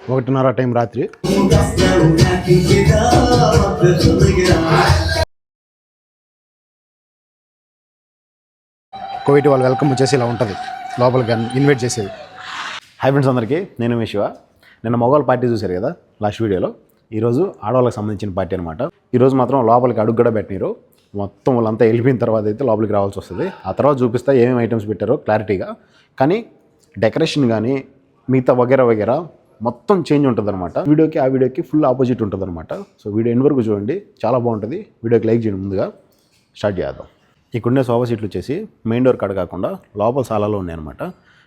1:30 time రాత్రి. Covid వాళ్ళు welcome వచ్చేసి ఇలా ఉంటుంది, లోపలికి ఇన్వైట్ చేసేది. హాయ్ ఫ్రెండ్స్ అందరికీ, నేను మీ శివ. నిన్న మగవాళ్ళ పార్టీ చూశారు కదా లాస్ట్ వీడియోలో. ఈరోజు ఆడవాళ్ళకి సంబంధించిన పార్టీ అనమాట. ఈరోజు మాత్రం లోపలికి అడుగు కూడా పెట్టినారు. మొత్తం వాళ్ళంతా వెళ్ళిపోయిన తర్వాత అయితే లోపలికి రావాల్సి వస్తుంది. ఆ తర్వాత చూపిస్తా ఏమేమి ఐటమ్స్ పెట్టారో క్లారిటీగా. కానీ డెకరేషన్ కానీ మిగతా వగేరా మొత్తం చేంజ్ ఉంటుంది అనమాట. ఆ వీడియోకి ఫుల్ ఆపోజిట్ ఉంటుంది అనమాట. సో వీడియో ఎండ్ వరకు చూడండి, చాలా బాగుంటుంది. వీడియోకి లైక్ చేయండి. ముందుగా స్టార్ట్ చేద్దాం. ఇక్కడుండే సోఫా సీట్లు వచ్చేసి మెయిన్ డోర్ కాడ కాకుండా లోపల సాలాలో ఉన్నాయన్నమాట.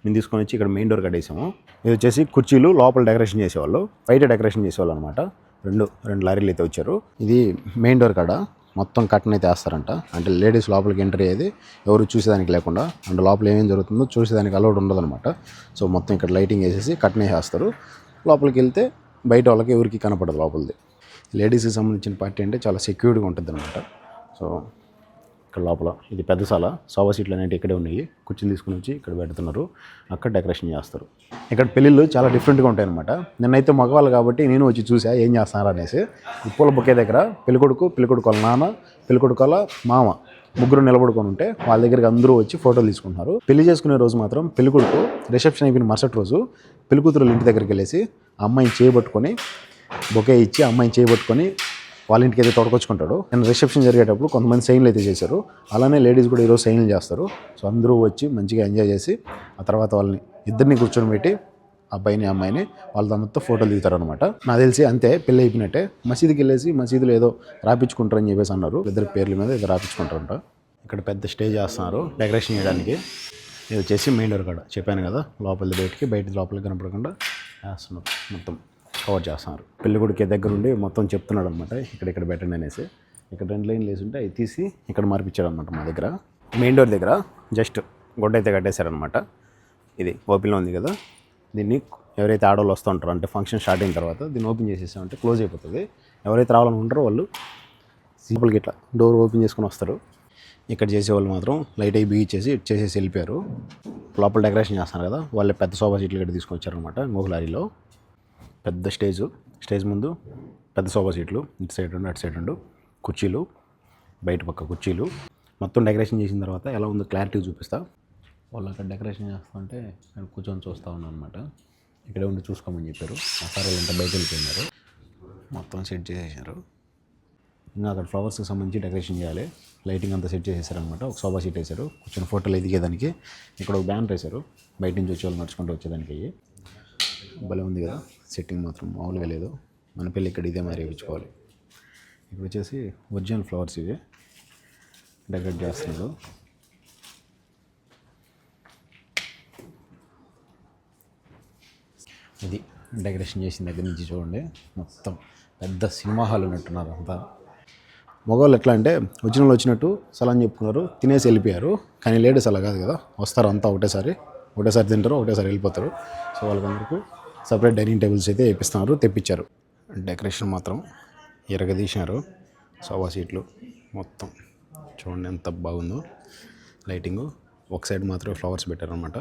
మేము తీసుకొని వచ్చి ఇక్కడ మెయిన్ డోర్ కట్టేసాము. ఇది వచ్చేసి కుర్చీలు లోపల డెకరేషన్ చేసేవాళ్ళు, బయట డెకరేషన్ చేసేవాళ్ళు అనమాట. రెండు లారీలు అయితే వచ్చారు. ఇది మెయిన్ డోర్ కాడ మొత్తం కట్టన్ అయితే వేస్తారంట. అంటే లేడీస్ లోపలికి ఎంటర్ అయ్యేది ఎవరు చూసేదానికి లేకుండా, అంటే లోపల ఏమేమి జరుగుతుందో చూసేదానికి అలౌడ్ ఉండదన్నమాట. సో మొత్తం ఇక్కడ లైటింగ్ వేసేసి కట్టన్ వేసేస్తారు. లోపలికి వెళ్తే బయట వాళ్ళకి ఎవరికి కనపడదు లోపలిది. లేడీస్కి సంబంధించిన పార్టీ అంటే చాలా సెక్యూర్డ్గా ఉంటుంది అనమాట. సో ఇక్కడ లోపల ఇది పెద్ద సాల, సోఫా సీట్లు అనేవి ఇక్కడే ఉన్నాయి. కుర్చీలు తీసుకుని వచ్చి ఇక్కడ పెడుతున్నారు, అక్కడ డెకరేషన్ చేస్తారు. ఇక్కడ పెళ్ళిళ్ళు చాలా డిఫరెంట్గా ఉంటాయి అనమాట. నిన్నైతే మగవాళ్ళు కాబట్టి నేను వచ్చి చూసా ఏం చేస్తున్నారు అనేసి. ఈ పూల బొకే దగ్గర పెళ్ళికొడుకు వాళ్ళ నాన్న, పెళ్ళికొడుకు వాళ్ళ మామ ముగ్గురు నిలబడుకొని ఉంటే వాళ్ళ దగ్గరికి అందరూ వచ్చి ఫోటోలు తీసుకుంటున్నారు. పెళ్లి చేసుకునే రోజు మాత్రం పెళ్ళికొడుకు రిసెప్షన్ అయిపోయిన మరుసటి రోజు పెళ్ళికూతురు ఇంటి దగ్గరికి వెళ్ళేసి అమ్మాయిని చేయబట్టుకొని బొకే ఇచ్చి అమ్మాయిని చేయబట్టుకొని వాళ్ళ ఇంటికి అయితే తొడకొచ్చుకుంటాడు. నేను రిసెప్షన్ జరిగేటప్పుడు కొంతమంది సైన్లు అయితే చేశారు. అలానే లేడీస్ కూడా ఈరోజు సైన్లు చేస్తారు. సో అందరూ వచ్చి మంచిగా ఎంజాయ్ చేసి ఆ తర్వాత వాళ్ళని ఇద్దరిని కూర్చొని పెట్టి అబ్బాయిని అమ్మాయిని వాళ్ళతో మొత్తం ఫోటోలు దిగుతారు అనమాట. నాకు తెలిసి అంతే, పెళ్ళి అయిపోయినట్టే. మసీదుకి వెళ్ళేసి మసీదులో ఏదో రాపించుకుంటారని చెప్పేసి అన్నారు. ఇద్దరు పేర్ల మీద ఏదో రాపించుకుంటారంట. ఇక్కడ పెద్ద స్టేజ్ చేస్తున్నారు డెకరేషన్ చేయడానికి. ఇది వచ్చేసి మెయిన్ డోర్ కాడ చెప్పాను కదా, లోపలిది బయట లోపలికి కనపడకుండా వేస్తున్నారు, మొత్తం కవర్ చేస్తున్నారు. పెళ్ళికొడుకు దగ్గర ఉండి మొత్తం చెప్తున్నాడు అనమాట, ఇక్కడ పెట్టండి అనేసి. ఇక్కడ 2 లైన్లు వేసి ఉంటే అవి తీసి ఇక్కడ మార్పించాడు అనమాట. మా దగ్గర మెయిన్ డోర్ దగ్గర జస్ట్ గొడ్డ అయితే కట్టేశారనమాట. ఇది ఓపెన్లో ఉంది కదా, దీన్ని ఎవరైతే ఆడవాళ్ళు వస్తూ ఉంటారో, అంటే ఫంక్షన్ స్టార్ట్ అయిన తర్వాత దీన్ని ఓపెన్ చేసేసామంటే క్లోజ్ అయిపోతుంది. ఎవరైతే రావాలనుకుంటారో వాళ్ళు సింపుల్గా ఇట్లా డోర్ ఓపెన్ చేసుకొని వస్తారు. ఇక్కడ చేసేవాళ్ళు మాత్రం లైట్ అయి బిగించేసి చేసేసి వెళ్ళిపోయారు. లోపల డెకరేషన్ చేస్తున్నారు కదా, వాళ్ళు పెద్ద సోఫా సీట్లు ఇక్కడ తీసుకొని వచ్చారనమాట. ఇంకొక లారీలో పెద్ద స్టేజ్ ముందు పెద్ద సోఫా సీట్లు, ఇటు సైడ్ అటు సైడ్ కుర్చీలు, బయట పక్క కుర్చీలు. మొత్తం డెకరేషన్ చేసిన తర్వాత ఎలా ఉందో క్లారిటీ చూపిస్తా. వాళ్ళు అక్కడ డెకరేషన్ చేస్తుంటే నేను కూర్చొని చూస్తూ ఉన్నాను అనమాట. ఇక్కడే ఉండి చూసుకోమని చెప్పారు. ఆ సార్ వాళ్ళంతా బయట వెళ్ళిపోయినారు. మొత్తం సెట్ చేసేసారు. ఇంకా అక్కడ ఫ్లవర్స్కి సంబంధించి డెకరేషన్ చేయాలి. లైటింగ్ అంతా సెట్ చేసేసారనమాట. ఒక సోఫా సీట్ వేశారు కూర్చొని ఫోటోలు ఎదిగేదానికి. ఇక్కడ ఒక బ్యానర్ వేశారు బయట నుంచి వచ్చే వాళ్ళు నడుచుకుంటూ వచ్చేదానికి. అయ్యి భలే ఉంది కదా, సెట్టింగ్ మాత్రం మామూలుగా లేదు. మన పెళ్ళి ఇక్కడ ఇదే మరి వేయించుకోవాలి. ఇక్కడ వచ్చేసి ఒరిజినల్ ఫ్లవర్స్ ఇవి డెకరేట్ చేస్తున్నారు. ఇది డెకరేషన్ చేసిన దగ్గర నుంచి చూడండి, మొత్తం పెద్ద సినిమా హాల్ ఉన్నట్టున్నారు అంతా. మగవాళ్ళు ఎట్లా అంటే వచ్చినట్టు సలాం చెప్పుకున్నారు, తినేసి వెళ్ళిపోయారు. కానీ లేడీస్ అలా కాదు కదా, వస్తారు అంతా ఒకటేసారి తింటారు, ఒకటేసారి వెళ్ళిపోతారు. సో వాళ్ళకందరికీ సపరేట్ డైనింగ్ టేబుల్స్ అయితే తెప్పించారు. డెకరేషన్ మాత్రం ఎరగదీసినారు. సోఫా సీట్లు మొత్తం చూడండి ఎంత బాగుందో. లైటింగు ఒక సైడ్ మాత్రమే ఫ్లవర్స్ పెట్టారనమాట.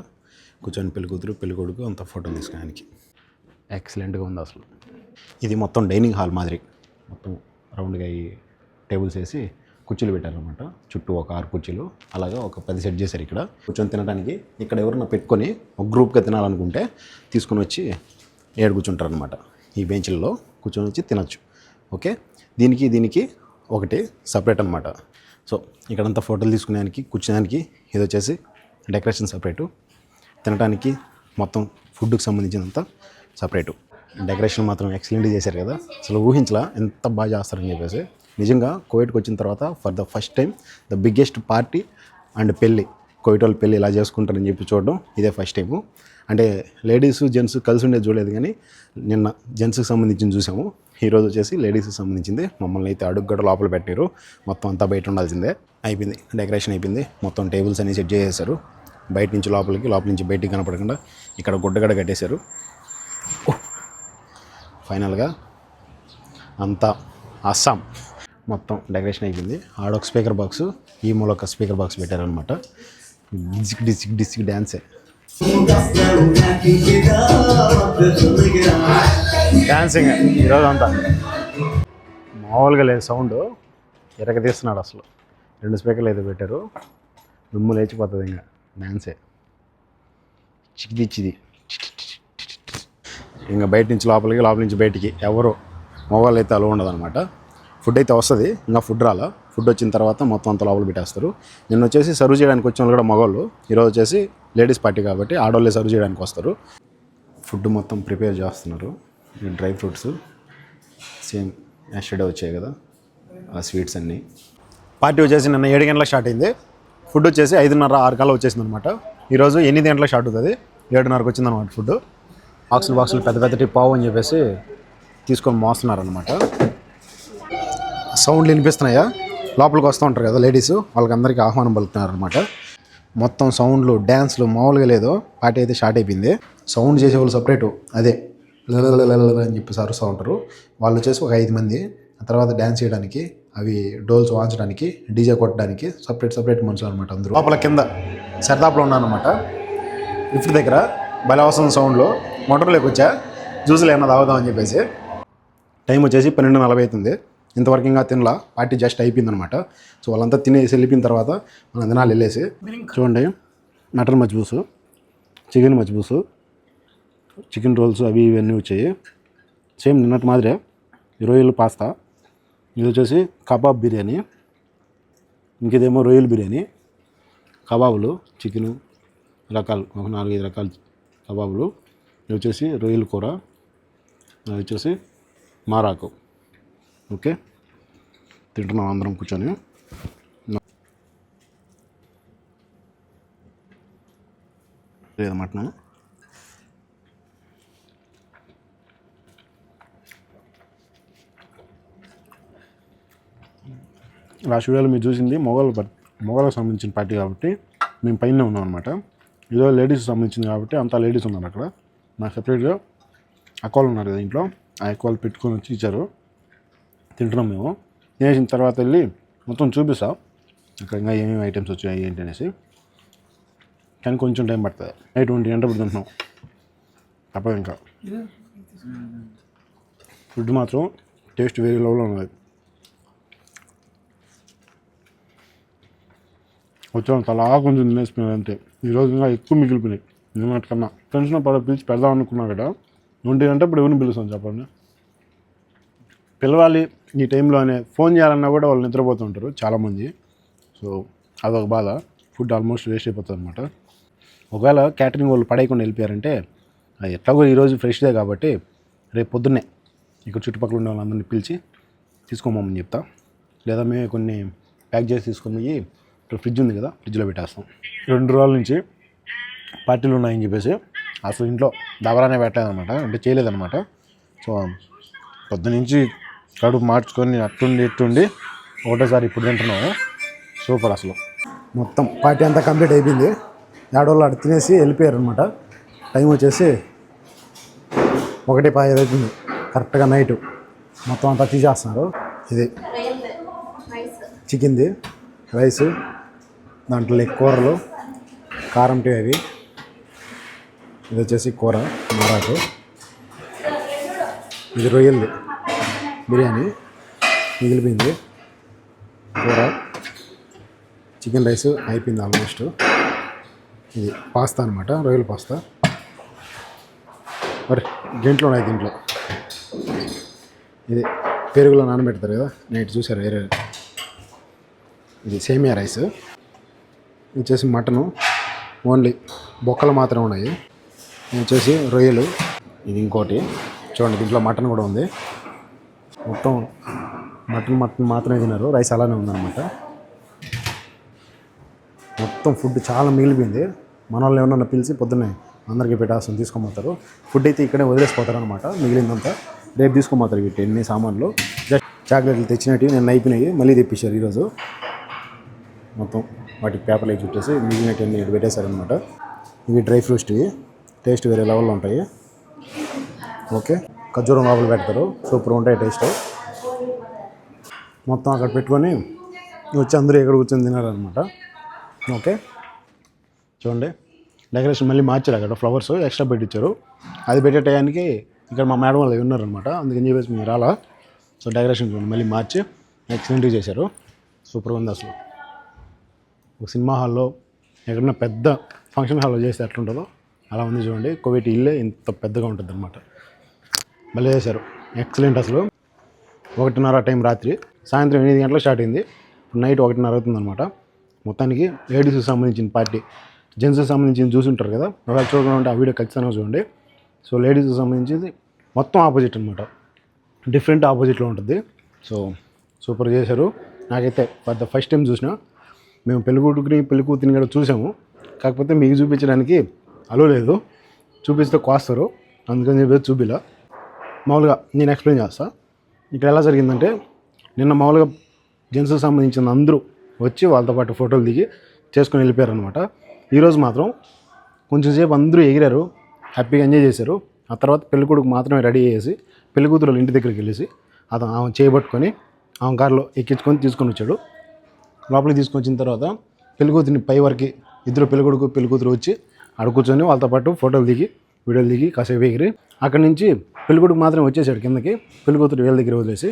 కూర్చొని పెళ్ళికొడుకు అంత ఫోటోలు తీసుకోవడానికి ఎక్సలెంట్గా ఉంది అసలు. ఇది మొత్తం డైనింగ్ హాల్ మాదిరి, మొత్తం రౌండ్గా ఈ టేబుల్స్ వేసి కుర్చీలు పెట్టారనమాట. చుట్టూ ఒక 6 కుర్చీలు అలాగా ఒక 10 సెట్ చేశారు ఇక్కడ కూర్చొని తినడానికి. ఇక్కడ ఎవరన్నా పెట్టుకొని ఒక గ్రూప్గా తినాలనుకుంటే తీసుకొని వచ్చి కూర్చుంటారు అనమాట. ఈ బెంచ్లలో కూర్చొని వచ్చి తినచ్చు. ఓకే, దీనికి ఒకటి సపరేట్ అనమాట. సో ఇక్కడంతా ఫోటోలు తీసుకునేదానికి కూర్చోడానికి ఇది వచ్చేసి డెకరేషన్ సపరేటు, తినడానికి మొత్తం ఫుడ్కి సంబంధించినంత సపరేటు. డెకరేషన్ మాత్రం ఎక్సలెంట్గా చేశారు కదా, అసలు ఊహించలా ఎంత బాగా చేస్తారని చెప్పేసి. నిజంగా కోవిడ్కి వచ్చిన తర్వాత for the first time the biggest party and పెళ్ళి, కోవిడ్ వాళ్ళు పెళ్ళి ఇలా చేసుకుంటారని చెప్పి చూడడం ఇదే ఫస్ట్ టైము. అంటే లేడీస్ జెంట్స్ కలిసి ఉండేది చూడలేదు, కానీ నిన్న జెంట్స్కి సంబంధించింది చూసాము. ఈరోజు వచ్చేసి లేడీస్కి సంబంధించింది. మమ్మల్ని అయితే అడుగు లోపల పెట్టారు, మొత్తం అంతా బయట ఉండాల్సిందే. అయిపోయింది డెకరేషన్ అయిపోయింది. మొత్తం టేబుల్స్ అన్ని సెట్ చేసేసారు. బయట నుంచి లోపల నుంచి బయటికి కనపడకుండా ఇక్కడ గుడ్డగడ కట్టేశారు. ఫైనల్గా అంతా అస్సాం మొత్తం డెకరేషన్ అయిపోయింది. ఆడొక స్పీకర్ బాక్స్, ఈ మూలొక స్పీకర్ బాక్స్ పెట్టారనమాట. డిసిక్ డ్యాన్సే డాన్సింగ్ ఈరోజు అంతా మామూలుగా లేదు సౌండ్ ఎరగ తీస్తున్నాడు అసలు 2 స్పీకర్లు అయితే పెట్టారు దుమ్ము లేచిపోతుంది ఇంకా డాన్సే చిక్కిదిచ్చిది ఇంకా బయట నుంచి లోపలికి లోపల నుంచి బయటికి ఎవరు మొబైల్ అయితే అలా ఉండదు అనమాట ఫుడ్ అయితే వస్తుంది ఇంకా ఫుడ్ రాలా ఫుడ్ వచ్చిన తర్వాత మొత్తం అంతా లోపల పెట్టేస్తారు నిన్న వచ్చేసి సర్వ్ చేయడానికి వచ్చిన వాళ్ళు కూడా మగవాళ్ళు ఈరోజు వచ్చేసి లేడీస్ పార్టీ కాబట్టి ఆడవాళ్ళే సర్వ్ చేయడానికి వస్తారు ఫుడ్ మొత్తం ప్రిపేర్ చేస్తున్నారు డ్రై ఫ్రూట్స్ సేమ్ ఎస్టర్డే వచ్చాయి కదా ఆ స్వీట్స్ అన్నీ పార్టీ వచ్చేసి నిన్న 7 గంటలకు స్టార్ట్ అయింది ఫుడ్ వచ్చేసి 5:30 6 కల్లా వచ్చేసింది అనమాట ఈరోజు 8 గంటలకు స్టార్ట్ అవుతుంది 7:30కి వచ్చిందనమాట ఫుడ్ బాక్సులు పెద్ద పెద్దటి పావు అని చెప్పేసి తీసుకొని మోస్తున్నారనమాట సౌండ్లు వినిపిస్తున్నాయా లోపలికి వస్తూ ఉంటారు కదా లేడీస్ వాళ్ళకందరికీ ఆహ్వానం పలుకుతున్నారు అనమాట మొత్తం సౌండ్లు డ్యాన్స్లు మామూలుగా లేదు పార్టీ అయితే స్టార్ట్ అయిపోయింది సౌండ్ చేసేవాళ్ళు సపరేటు అదే అని చెప్పేసి అరుస్తూ ఉంటారు వాళ్ళు వచ్చేసి ఒక 5 మంది ఆ తర్వాత డ్యాన్స్ చేయడానికి అవి డోల్స్ వాయించడానికి డీజే కొట్టడానికి సపరేట్ మనుషులు అనమాట అందరూ లోపల కింద సరదాపులో ఉన్నానమాట లిఫ్ట్ దగ్గర భలే అవసరం సౌండ్లో మోటార్లోకి వచ్చా జ్యూసులు ఏమన్నా తాగుదాం అని చెప్పేసి టైం వచ్చేసి 12:40 అవుతుంది ఇంతవరకు ఇంకా తినలా పార్టీ జస్ట్ అయిపోయింది అనమాట సో వాళ్ళంతా తినేసి వెళ్ళిపోయిన తర్వాత మనం దినాలు వెళ్ళేసి చూడండి మటన్ మజ్బూసు చికెన్ మజ్బూసు చికెన్ రోల్స్ అవి ఇవన్నీ వచ్చాయి సేమ్ నిన్నటి మాదిరే రొయ్యలు పాస్తా ఇది వచ్చేసి కబాబ్ బిర్యానీ ఇంకేదేమో రొయ్యలు బిర్యానీ కబాబులు చికెను రకాలు ఒక 4-5 రకాల కబాబులు ఇది వచ్చేసి రొయ్యల కూర అది వచ్చేసి మారాకు ఓకే తింటున్నాం అందరం కూర్చొని లేదు మటన్ లాస్ట్ వీడియోలో మీరు చూసింది మొగలకు సంబంధించిన పార్టీ కాబట్టి మేము పైన ఉన్నాం అనమాట ఈరోజు లేడీస్ సంబంధించింది కాబట్టి అంతా లేడీస్ ఉన్నారు అక్కడ నాకు సెపరేట్గా అక్వాలు ఉన్నారు కదా ఇంట్లో ఆ అక్వాలు పెట్టుకొని వచ్చి ఇచ్చారు తింటున్నాం మేము తినేసిన తర్వాత వెళ్ళి మొత్తం చూపిస్తాం అక్కడ ఇంకా ఏమేమి ఐటమ్స్ వచ్చాయి ఏంటి అనేసి కానీ కొంచెం టైం పడుతుంది నైట్ 1 గంటప్పుడు తింటున్నాం తప్పదు ఇంకా ఫుడ్ మాత్రం టేస్ట్ వేరే లెవెల్లో ఉన్నది వచ్చాను తలా కొంచెం తినేసిపోయినాయి అంతే ఈరోజు ఇంకా ఎక్కువ మిగిలిపోయినాయి నిన్నటికన్నా ఫ్రెండ్స్ని పిలిచి పెడదాం అనుకున్నా కదా 1 గంట ఇప్పుడు ఎవరిని పిలుస్తాను చెప్పండి పిలవాలి ఈ టైంలోనే ఫోన్ చేయాలన్నా కూడా వాళ్ళు నిద్రపోతుంటారు చాలామంది సో అదొక బాధ ఫుడ్ ఆల్మోస్ట్ వేస్ట్ అయిపోతుంది అనమాట ఒకవేళ క్యాటరింగ్ వాళ్ళు పడేయకుండా వెళ్ళిపోయారంటే అది ఎట్లాగో ఈరోజు ఫ్రెష్దే కాబట్టి రేపు పొద్దున్నే ఇక్కడ చుట్టుపక్కల ఉన్న వాళ్ళందరినీ పిలిచి తీసుకోమని చెప్తా లేదా మేము కొన్ని ప్యాక్ చేసి తీసుకొని ఇక్కడ ఫ్రిడ్జ్ ఉంది కదా ఫ్రిడ్జ్లో పెట్టేస్తాం 2 రోజుల నుంచి పార్టీలు ఉన్నాయని చెప్పేసి అసలు ఇంట్లో దబరానే పెట్టలేదన్నమాట అంటే చేయలేదన్నమాట సో పొద్దునుంచి కడుపు మార్చుకొని ఇట్టుండి ఒకటేసారి ఇప్పుడు తింటున్నాము సూపర్ అసలు మొత్తం పార్టీ అంతా కంప్లీట్ అయిపోయింది ఏడోళ్ళు అక్కడ తినేసి వెళ్ళిపోయారు అనమాట టైం వచ్చేసి 1:15 అవుతుంది కరెక్ట్గా నైట్ మొత్తం అంతా తీసేస్తున్నారు ఇది చికెన్ది రైస్ దాంట్లో కూరలు కారం టీ అవి ఇది వచ్చేసి కూర మారాకు ఇది రొయ్యలు బిర్యానీ మిగిలిపోయింది కూర చికెన్ రైస్ అయిపోయింది ఆల్మోస్ట్ ఇది పాస్తా అనమాట రొయ్యల పాస్తా మరి దీంట్లో ఉన్నాయి దీంట్లో ఇది పెరుగులో నానబెడతారు కదా నైట్ చూసారు వేరే ఇది సేమియా రైస్ ఇది వచ్చేసి మటను ఓన్లీ బొక్కలు మాత్రం ఉన్నాయి ఇది వచ్చేసి రొయ్యలు ఇది ఇంకోటి చూడండి దీంట్లో మటన్ కూడా ఉంది మొత్తం మటన్ మాత్రమే తిన్నారు రైస్ అలానే ఉందన్నమాట మొత్తం ఫుడ్ చాలా మిగిలిపోయింది మన వాళ్ళు ఏమన్నా పిలిచి పొద్దున్నే అందరికీ పెట్టాల్సింది తీసుకోమంటారు ఫుడ్ అయితే ఇక్కడే వదిలేసిపోతారు అనమాట మిగిలిందంతా రేపు తీసుకోమంటారు వీటి ఎన్ని సామాన్లు జస్ట్ చాక్లెట్లు తెచ్చినట్టు నేను అయిపోయినాయి మళ్ళీ తెప్పించారు ఈరోజు మొత్తం వాటికి పేపర్లు వేసి చుట్టేసి మిగిలినవన్నీ పెట్టేశారనమాట ఇవి డ్రై ఫ్రూట్స్ ఇవి టేస్ట్ వేరే లెవెల్లో ఉంటాయి ఓకే ఖర్జూరం లోపల పెడతారు సూపర్ ఉంటాయి టేస్ట్ మొత్తం అక్కడ పెట్టుకొని వచ్చి అందరూ ఎక్కడ కూర్చొని తినారనమాట ఓకే చూడండి డెకరేషన్ మళ్ళీ మార్చారు, అక్కడ ఫ్లవర్స్ ఎక్స్ట్రా పెట్టించారు. అది పెట్టే టయానికి ఇక్కడ మా మేడం వాళ్ళు ఉన్నారనమాట, అందుకని చెప్పేసి మీరు రాలా. సో డెకరేషన్ మళ్ళీ మార్చి ఎక్సలెంట్గా చేశారు. సూపర్గా ఉంది అసలు. ఒక సినిమా హాల్లో ఎక్కడన్నా పెద్ద ఫంక్షన్ హాల్లో చేస్తే ఎట్లుంటుందో అలా ఉంది చూడండి. కోవిడ్ ఇల్లే ఇంత పెద్దగా ఉంటుంది అనమాట. మళ్ళీ చేశారు, ఎక్సలెంట్ అసలు. 1:30 టైం రాత్రి, సాయంత్రం 8 గంటలకు స్టార్ట్ అయింది. నైట్ 1:30 అవుతుందన్నమాట. మొత్తానికి లేడీస్కి సంబంధించిన పార్టీ, జెంట్స్కి సంబంధించిన చూసుంటారు కదా, ఒకవేళ చూడాలంటే ఆ వీడియో ఖచ్చితంగా చూడండి. సో లేడీస్కి సంబంధించింది మొత్తం ఆపోజిట్ అనమాట, డిఫరెంట్ ఆపోజిట్లో ఉంటుంది. సో సూపర్ చేశారు. నాకైతే ఫర్ ద ఫస్ట్ టైం చూసిన. మేము పెళ్లి కూతురిని కూడా చూసాము, కాకపోతే మీకు చూపించడానికి అలో లేదు, చూపిస్తే కోస్తారు, అందుకని చెప్పేసి చూపిలా. మామూలుగా నేను ఎక్స్ప్లెయిన్ చేస్తాను. ఇక్కడ ఎలా జరిగిందంటే, నిన్న మామూలుగా జెంట్స్కి సంబంధించిన అందరూ వచ్చి వాళ్ళతో పాటు ఫోటోలు దిగి చేసుకొని వెళ్ళిపోయారు అనమాట. ఈరోజు మాత్రం కొంచెం సేపు అందరూ ఎగిరారు, హ్యాపీగా ఎంజాయ్ చేశారు. ఆ తర్వాత పెళ్ళికొడుకు మాత్రమే రెడీ చేసి పెళ్ళికూతురు ఇంటి దగ్గరికి వెళ్ళేసి ఆమె చేయబట్టుకొని ఆమె కారులో ఎక్కించుకొని తీసుకొని వచ్చాడు. లోపలికి తీసుకొని వచ్చిన తర్వాత పెళ్ళికూతురిని పై వరకు ఇద్దరు పెళ్ళికొడుకు పెళ్ళికూతురు వచ్చి ఆడ కూర్చొని వాళ్ళతో పాటు ఫోటోలు దిగి వీడియోలు దిగి కాసేపు ఎగిరి అక్కడి నుంచి పెళ్ళికొడుకు మాత్రం వచ్చేసాడు కిందకి, పెళ్ళికూతురు వీళ్ళ దగ్గర వదిలేసి.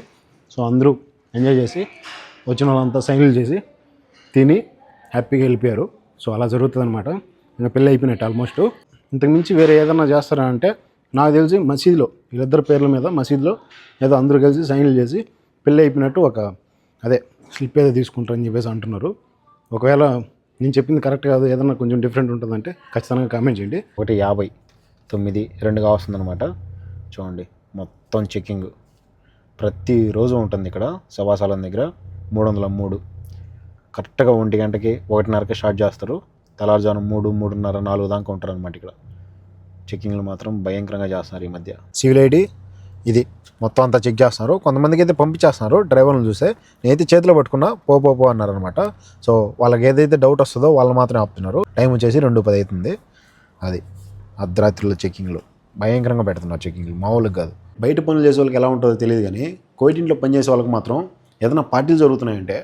సో అందరూ ఎంజాయ్ చేసి వచ్చిన వాళ్ళంతా సైన్లు చేసి తిని హ్యాపీగా వెళ్ళిపోయారు. సో అలా జరుగుతుంది అనమాట. ఇంకా పెళ్ళి అయిపోయినట్టు ఆల్మోస్ట్. ఇంతకుమించి వేరే ఏదన్నా చేస్తారా అంటే నాకు తెలిసి మసీదులో వీళ్ళిద్దరు పేర్ల మీద మసీదులో ఏదో అందరూ కలిసి సైన్లు చేసి పెళ్ళి అయిపోయినట్టు ఒక అదే స్లిప్ ఏదో తీసుకుంటారని చెప్పేసి అంటున్నారు. ఒకవేళ నేను చెప్పింది కరెక్ట్ కాదు, ఏదన్నా కొంచెం డిఫరెంట్ ఉంటుందంటే ఖచ్చితంగా కామెంట్ చేయండి. 1:59 వస్తుందన్నమాట. చూడండి మొత్తం చెక్కింగ్ ప్రతిరోజు ఉంటుంది ఇక్కడ సభాసాలం దగ్గర. 303 కరెక్ట్గా 1 గంటకి 1:30కి స్టార్ట్ చేస్తారు. తెల్లారుజాము 3, 3:30, 4 దాకా ఉంటారు అనమాట ఇక్కడ. చెక్కింగ్లు మాత్రం భయంకరంగా చేస్తున్నారు ఈ మధ్య. సివిల్ ఐడి ఇది మొత్తం అంతా చెక్ చేస్తున్నారు. కొంతమందికి అయితే పంపించేస్తున్నారు డ్రైవర్లను చూస్తే. నేనైతే చేతిలో పట్టుకున్నా పో అన్నారనమాట. సో వాళ్ళకి ఏదైతే డౌట్ వస్తుందో వాళ్ళు మాత్రమే ఆపుతున్నారు. టైం వచ్చేసి 2:10 అవుతుంది. అది అర్ధరాత్రిలో చెక్కింగ్లు భయంకరంగా పెడుతున్నారు. చెక్కింగ్లు మామూలుగా కాదు. బయట పనులు చేసే వాళ్ళకి ఎలా ఉంటుందో తెలియదు, కానీ కోవిడ్ ఇంట్లో పనిచేసే వాళ్ళకి మాత్రం ఏదైనా పార్టీలు జరుగుతున్నాయంటే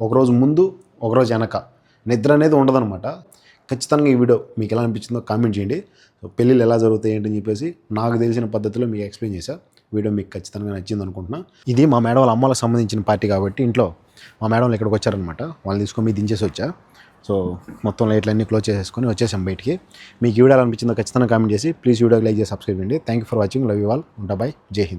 ఒకరోజు ముందు ఒకరోజు వెనక నిద్ర అనేది ఉండదన్నమాట. ఖచ్చితంగా ఈ వీడియో మీకు ఎలా అనిపించిందో కామెంట్ చేయండి. సో పెళ్ళిళ్ళు ఎలా జరుగుతాయి ఏంటని చెప్పేసి నాకు తెలిసిన పద్ధతిలో మీకు ఎక్స్ప్లెయిన్ చేశా. వీడియో మీకు ఖచ్చితంగా నచ్చింది అనుకుంటున్నా. ఇది మా మేడం వాళ్ళ అమ్మలకు సంబంధించిన పార్టీ కాబట్టి ఇంట్లో మా మేడం వాళ్ళు ఇక్కడికి వచ్చారనమాట. వాళ్ళు తీసుకొని మీ దించేసి వచ్చా. సో మొత్తం లైట్లన్నీ క్లోజ్ చేసేసుకొని వచ్చేసాం బయటికి. మీకు ఈ వీడియో ఎలా అనిపించిందో ఖచ్చితంగా కామెంట్ చేసి ప్లీజ్ వీడియోకి లైక్ చేసి సబ్స్క్రైబ్ చేయండి. Thank you for watching. Love you all. ఉంటా. బై. జై హింద్.